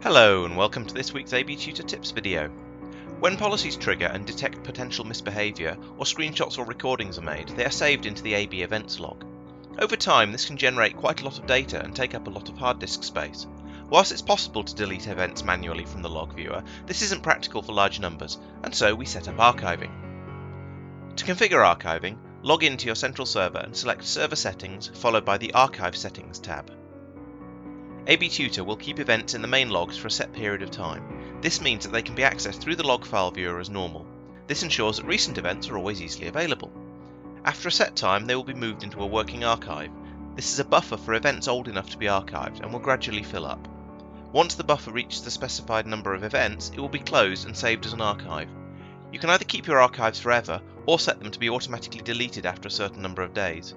Hello and welcome to this week's AB Tutor Tips video. When policies trigger and detect potential misbehaviour or screenshots or recordings are made, they are saved into the AB events log. Over time this can generate quite a lot of data and take up a lot of hard disk space. Whilst it's possible to delete events manually from the log viewer, this isn't practical for large numbers, and so we set up archiving. To configure archiving, log into your central server and select Server Settings followed by the Archive Settings tab. AB Tutor will keep events in the main logs for a set period of time. This means that they can be accessed through the log file viewer as normal. This ensures that recent events are always easily available. After a set time, they will be moved into a working archive. This is a buffer for events old enough to be archived and will gradually fill up. Once the buffer reaches the specified number of events, it will be closed and saved as an archive. You can either keep your archives forever or set them to be automatically deleted after a certain number of days.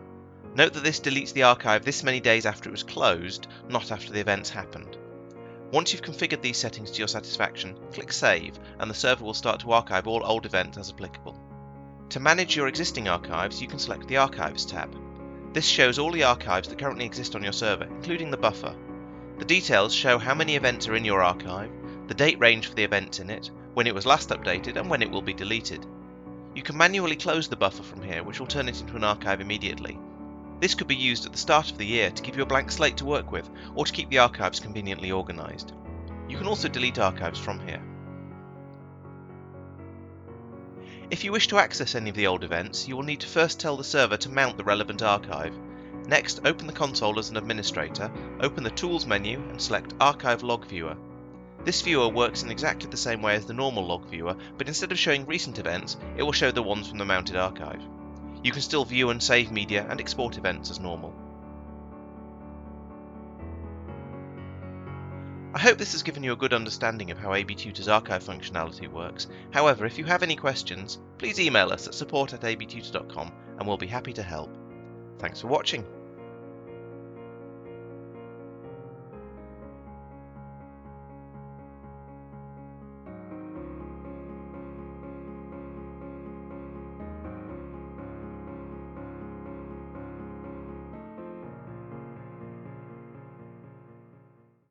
Note that this deletes the archive this many days after it was closed, not after the events happened. Once you've configured these settings to your satisfaction, click Save and the server will start to archive all old events as applicable. To manage your existing archives, you can select the Archives tab. This shows all the archives that currently exist on your server, including the buffer. The details show how many events are in your archive, the date range for the events in it, when it was last updated and when it will be deleted. You can manually close the buffer from here, which will turn it into an archive immediately. This could be used at the start of the year to give you a blank slate to work with, or to keep the archives conveniently organised. You can also delete archives from here. If you wish to access any of the old events, you will need to first tell the server to mount the relevant archive. Next, open the console as an administrator, open the Tools menu and select Archive Log Viewer. This viewer works in exactly the same way as the normal log viewer, but instead of showing recent events, it will show the ones from the mounted archive. You can still view and save media and export events as normal. I hope this has given you a good understanding of how AB Tutor's archive functionality works. However, if you have any questions, please email us at support@abtutor.com and we'll be happy to help. Thanks for watching.